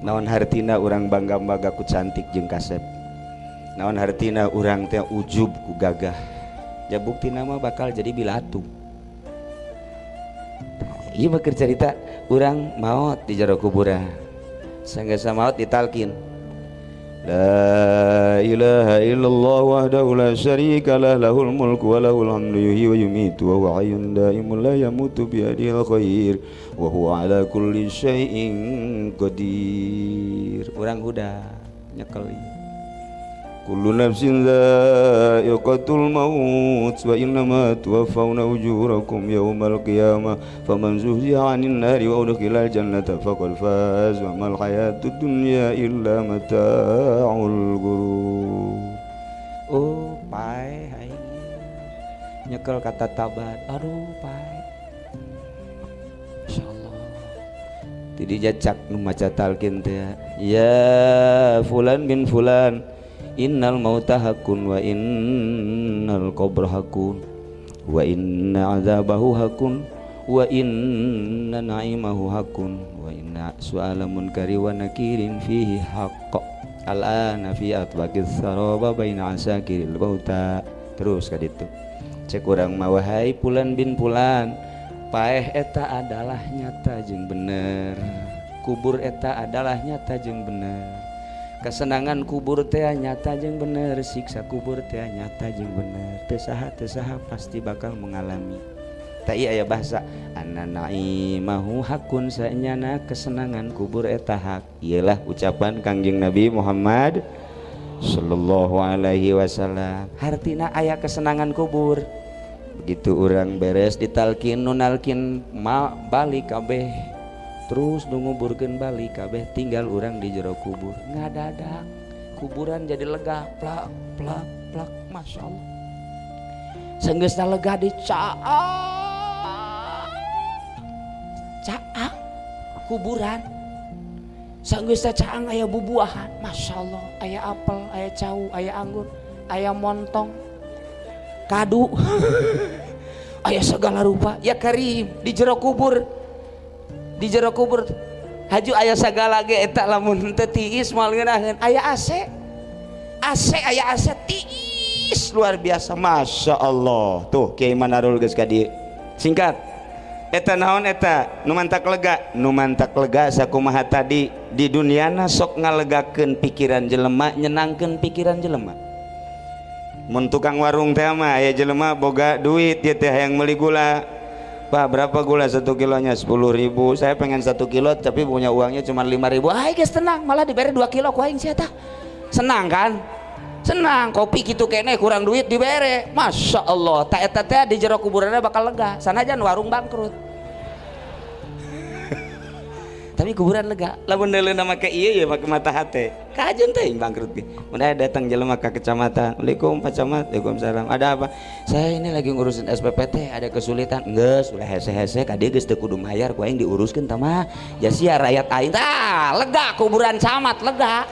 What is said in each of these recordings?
naon hartina urang bangga-bangga ku cantik jeung kasep, naon hartina urang teh ujub ku gagah, ya bukti nama bakal jadi bilatu. Ieu mah keur carita urang maot di jero kuburan, sanggeus maot ditalkin la ilaha illallah wahdahu la syarika lah lahul mulku wa lahul hamdu yuhyi wa yumitu wa huwa hayyun da'imun la yamutu bi yadihil khair wa huwa ala kulli syai'in qadir. Urang udah nyekel kullu nafsin dha'iqatul maut wa innama tuwaffawna ujurakum yawmal qiyamah faman zuhziha 'anil nari wa udkhilal jannata faqad faz wa mal hayatud dunya illa mata'ul ghurur. Oh pai hai nyekel kata tabat, aduh pai insyaallah tidi jacak nu maca talqin teh ya fulan bin fulan innal mauta hakun wa innal qabra hakun wa inna azabahu hakun wa inna na'imahu hakun wa inna su'ala munkari wa nakirin fihi haqq al'ana fi atbaqis saraba baina asakiril mauta. Terus ka ditu cek urang mah wahai fulan bin fulan paeh eta adalah nyata jeung bener, kubur eta adalah nyata jeung bener, kesenangan kubur teh nyata jeung bener, siksa kubur teh nyata jeung bener, teu saha pasti bakal mengalami. Ta ieu aya bahasa anna naimahu hakun, saenyana kesenangan kubur eta hak. Iyalah ucapan Kangjeng Nabi Muhammad sallallahu alaihi wasallam. Hartina aya kesenangan kubur. Begitu urang beres ditalkin nunalkin balik kabeh, terus nguburkeun balik kabeh, tinggal urang di jero kubur. Ngadadak kuburan jadi lega, plak plak plak, masya Allah. Senggeusna lega caang kuburan, senggeusna caang aya bubuahan, masya Allah, aya apel, aya cau, aya anggur, aya montong, kadu, aya segala rupa. Ya Karim di jero kubur, di jero kubur haju aya sagala ge eta lamun teu tiis moal ngeunaheun. Aya AC aya AC tiis luar biasa, masya Allah. Tuh Kiai Manarul geus ka dieu. Singkat eta naon eta nu mantak lega, nu mantak lega sakumaha tadi di duniana sok ngalegakeun pikiran jelema, nyenangkeun pikiran jelema. Mun tukang warung teh mah aya jelema boga duit dia teh hayang meuli gula. Pak berapa gula 1 kilonya? 10.000. Saya pengen 1 kilo tapi punya uangnya cuma 5.000. Ai geus tenang, malah dibere 2 kilo ku aing sia tah. Senang kan? Senang, kopi kitu keneh kurang duit dibere. Masya Allah, ta eta teh di jero kuburanna bakal lega. Sanajan warung bangkrut. Tapi kuburan lega. Lamun deuleuh make ieu ya make mata hate. Kajeun teh bangkrut ge. Mun aya datang jelema ka kecamatan, "Assalamualaikum Pak Camat." "Waalaikumsalam." "Ada apa?" "Saya ini lagi ngurusin SPPT, ada kesulitan." "Geus, ulah hese-hese ka dieu geus teu kudu mayar, ku aing diuruskeun tah mah. Ya sia rakyat aing." Tah, lega kuburan camat, lega.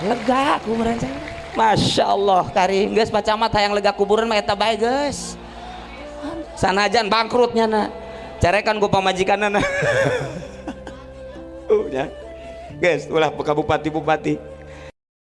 Lega kuburan camat. Masya Allah Karim, geus Pak Camat hayang lega kuburan mah eta bae geus. Sanajan bangkrutnya na. Carekan ku pamajikanna na. Ya. Guys, ulah ke bupati-bupati